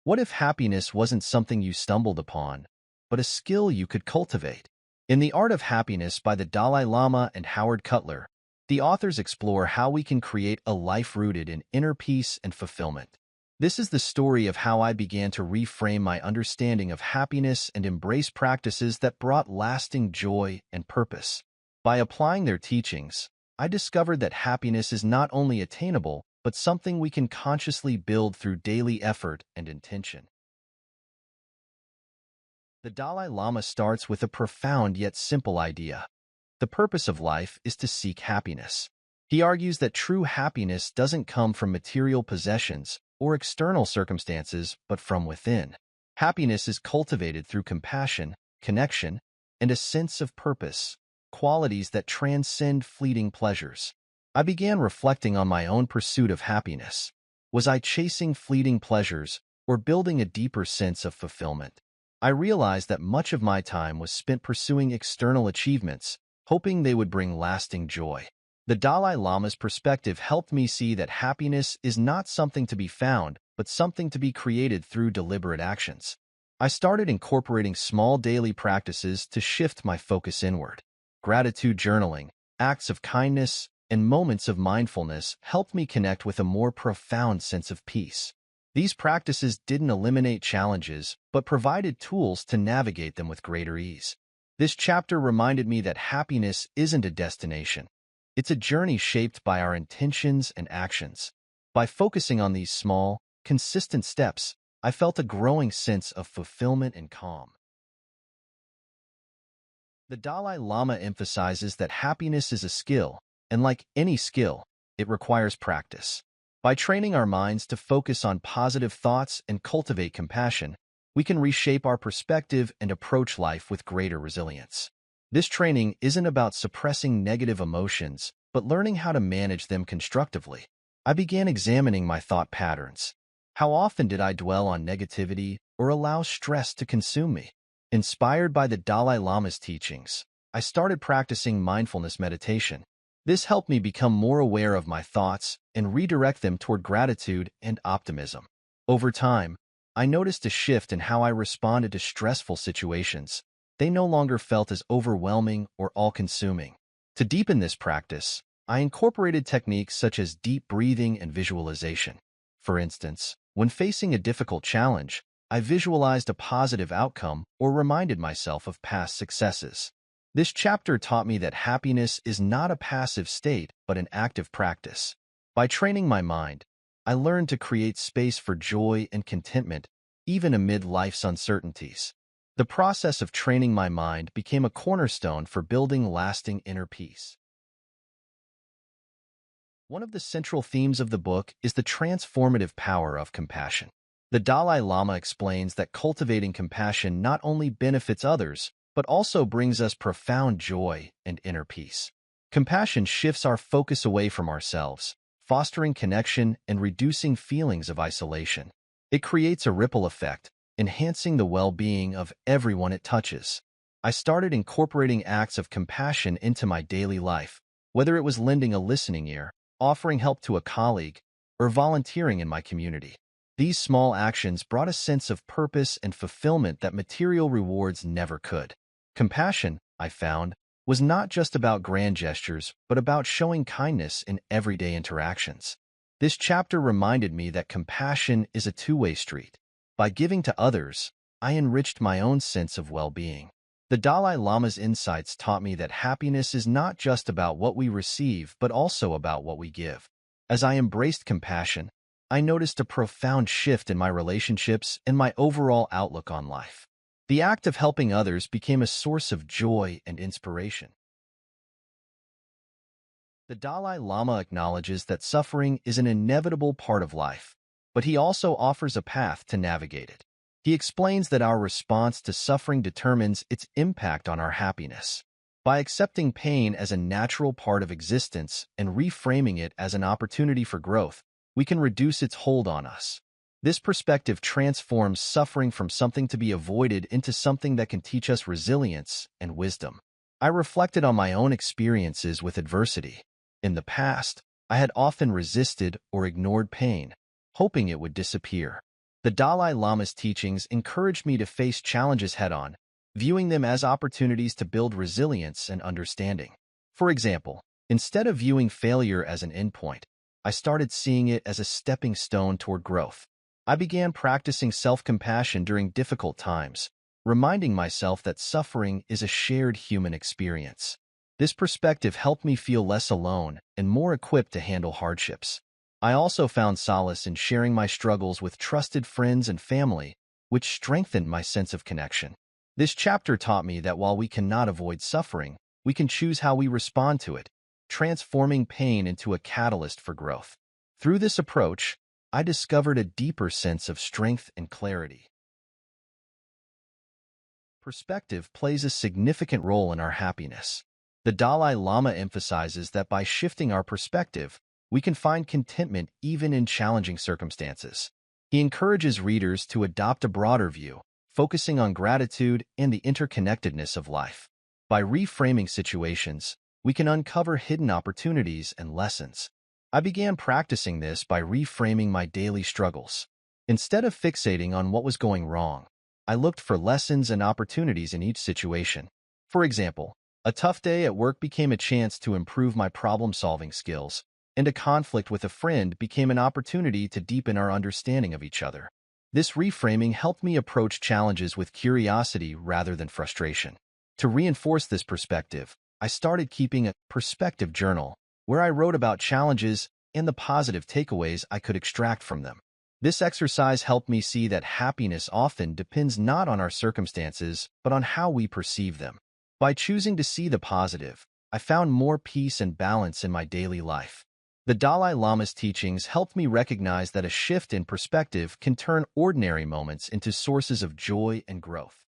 What if happiness wasn't something you stumbled upon, but a skill you could cultivate? In The Art of Happiness by the Dalai Lama and Howard Cutler, the authors explore how we can create a life rooted in inner peace and fulfillment. This is the story of how I began to reframe my understanding of happiness and embrace practices that brought lasting joy and purpose. By applying their teachings, I discovered that happiness is not only attainable, but something we can consciously build through daily effort and intention. The Dalai Lama starts with a profound yet simple idea. The purpose of life is to seek happiness. He argues that true happiness doesn't come from material possessions or external circumstances, but from within. Happiness is cultivated through compassion, connection, and a sense of purpose, qualities that transcend fleeting pleasures. I began reflecting on my own pursuit of happiness. Was I chasing fleeting pleasures or building a deeper sense of fulfillment? I realized that much of my time was spent pursuing external achievements, hoping they would bring lasting joy. The Dalai Lama's perspective helped me see that happiness is not something to be found, but something to be created through deliberate actions. I started incorporating small daily practices to shift my focus inward. Gratitude journaling, acts of kindness, and moments of mindfulness helped me connect with a more profound sense of peace. These practices didn't eliminate challenges, but provided tools to navigate them with greater ease. This chapter reminded me that happiness isn't a destination. It's a journey shaped by our intentions and actions. By focusing on these small, consistent steps, I felt a growing sense of fulfillment and calm. The Dalai Lama emphasizes that happiness is a skill, and like any skill, it requires practice. By training our minds to focus on positive thoughts and cultivate compassion, we can reshape our perspective and approach life with greater resilience. This training isn't about suppressing negative emotions, but learning how to manage them constructively. I began examining my thought patterns. How often did I dwell on negativity or allow stress to consume me? Inspired by the Dalai Lama's teachings, I started practicing mindfulness meditation. This helped me become more aware of my thoughts and redirect them toward gratitude and optimism. Over time, I noticed a shift in how I responded to stressful situations. They no longer felt as overwhelming or all-consuming. To deepen this practice, I incorporated techniques such as deep breathing and visualization. For instance, when facing a difficult challenge, I visualized a positive outcome or reminded myself of past successes. This chapter taught me that happiness is not a passive state, but an active practice. By training my mind, I learned to create space for joy and contentment, even amid life's uncertainties. The process of training my mind became a cornerstone for building lasting inner peace. One of the central themes of the book is the transformative power of compassion. The Dalai Lama explains that cultivating compassion not only benefits others, but also brings us profound joy and inner peace. Compassion shifts our focus away from ourselves, fostering connection and reducing feelings of isolation. It creates a ripple effect, enhancing the well-being of everyone it touches. I started incorporating acts of compassion into my daily life, whether it was lending a listening ear, offering help to a colleague, or volunteering in my community. These small actions brought a sense of purpose and fulfillment that material rewards never could. Compassion, I found, was not just about grand gestures, but about showing kindness in everyday interactions. This chapter reminded me that compassion is a two-way street. By giving to others, I enriched my own sense of well-being. The Dalai Lama's insights taught me that happiness is not just about what we receive, but also about what we give. As I embraced compassion, I noticed a profound shift in my relationships and my overall outlook on life. The act of helping others became a source of joy and inspiration. The Dalai Lama acknowledges that suffering is an inevitable part of life, but he also offers a path to navigate it. He explains that our response to suffering determines its impact on our happiness. By accepting pain as a natural part of existence and reframing it as an opportunity for growth, we can reduce its hold on us. This perspective transforms suffering from something to be avoided into something that can teach us resilience and wisdom. I reflected on my own experiences with adversity. In the past, I had often resisted or ignored pain, hoping it would disappear. The Dalai Lama's teachings encouraged me to face challenges head-on, viewing them as opportunities to build resilience and understanding. For example, instead of viewing failure as an endpoint, I started seeing it as a stepping stone toward growth. I began practicing self-compassion during difficult times, reminding myself that suffering is a shared human experience. This perspective helped me feel less alone and more equipped to handle hardships. I also found solace in sharing my struggles with trusted friends and family, which strengthened my sense of connection. This chapter taught me that while we cannot avoid suffering, we can choose how we respond to it, transforming pain into a catalyst for growth. Through this approach, I discovered a deeper sense of strength and clarity. Perspective plays a significant role in our happiness. The Dalai Lama emphasizes that by shifting our perspective, we can find contentment even in challenging circumstances. He encourages readers to adopt a broader view, focusing on gratitude and the interconnectedness of life. By reframing situations, we can uncover hidden opportunities and lessons. I began practicing this by reframing my daily struggles. Instead of fixating on what was going wrong, I looked for lessons and opportunities in each situation. For example, a tough day at work became a chance to improve my problem-solving skills, and a conflict with a friend became an opportunity to deepen our understanding of each other. This reframing helped me approach challenges with curiosity rather than frustration. To reinforce this perspective, I started keeping a perspective journal, where I wrote about challenges and the positive takeaways I could extract from them. This exercise helped me see that happiness often depends not on our circumstances, but on how we perceive them. By choosing to see the positive, I found more peace and balance in my daily life. The Dalai Lama's teachings helped me recognize that a shift in perspective can turn ordinary moments into sources of joy and growth.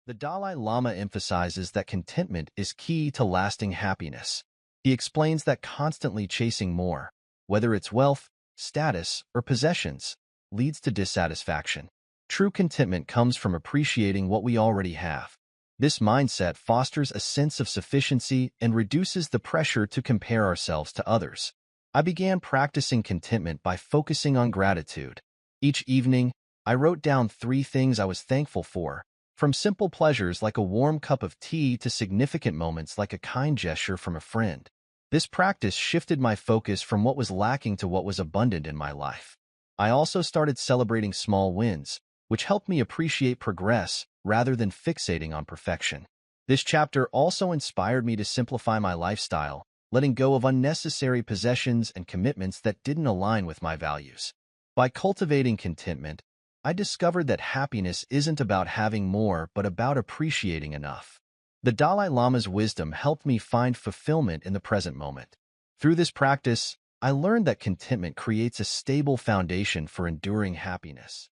The Dalai Lama emphasizes that contentment is key to lasting happiness. He explains that constantly chasing more, whether it's wealth, status, or possessions, leads to dissatisfaction. True contentment comes from appreciating what we already have. This mindset fosters a sense of sufficiency and reduces the pressure to compare ourselves to others. I began practicing contentment by focusing on gratitude. Each evening, I wrote down 3 things I was thankful for, from simple pleasures like a warm cup of tea to significant moments like a kind gesture from a friend. This practice shifted my focus from what was lacking to what was abundant in my life. I also started celebrating small wins, which helped me appreciate progress rather than fixating on perfection. This chapter also inspired me to simplify my lifestyle, letting go of unnecessary possessions and commitments that didn't align with my values. By cultivating contentment, I discovered that happiness isn't about having more but about appreciating enough. The Dalai Lama's wisdom helped me find fulfillment in the present moment. Through this practice, I learned that contentment creates a stable foundation for enduring happiness.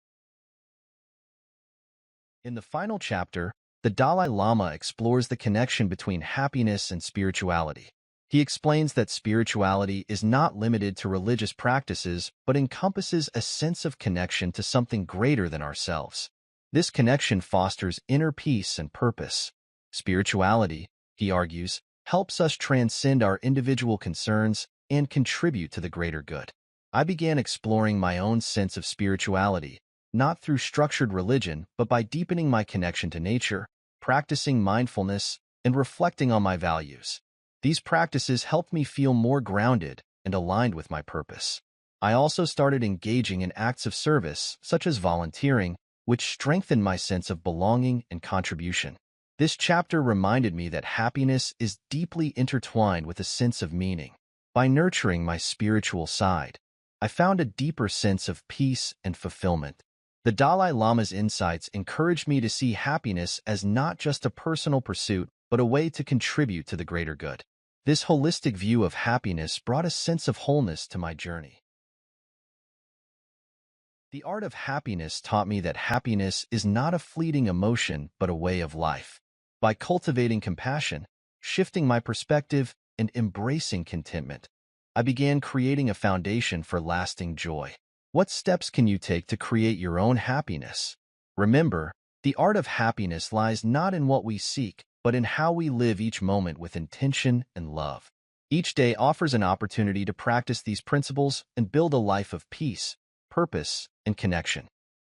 In the final chapter, the Dalai Lama explores the connection between happiness and spirituality. He explains that spirituality is not limited to religious practices, but encompasses a sense of connection to something greater than ourselves. This connection fosters inner peace and purpose. Spirituality, he argues, helps us transcend our individual concerns and contribute to the greater good. I began exploring my own sense of spirituality, not through structured religion, but by deepening my connection to nature, practicing mindfulness, and reflecting on my values. These practices helped me feel more grounded and aligned with my purpose. I also started engaging in acts of service, such as volunteering, which strengthened my sense of belonging and contribution. This chapter reminded me that happiness is deeply intertwined with a sense of meaning. By nurturing my spiritual side, I found a deeper sense of peace and fulfillment. The Dalai Lama's insights encouraged me to see happiness as not just a personal pursuit, but a way to contribute to the greater good. This holistic view of happiness brought a sense of wholeness to my journey. The art of happiness taught me that happiness is not a fleeting emotion, but a way of life. By cultivating compassion, shifting my perspective, and embracing contentment, I began creating a foundation for lasting joy. What steps can you take to create your own happiness? Remember, the art of happiness lies not in what we seek, but in how we live each moment with intention and love. Each day offers an opportunity to practice these principles and build a life of peace, purpose and connection.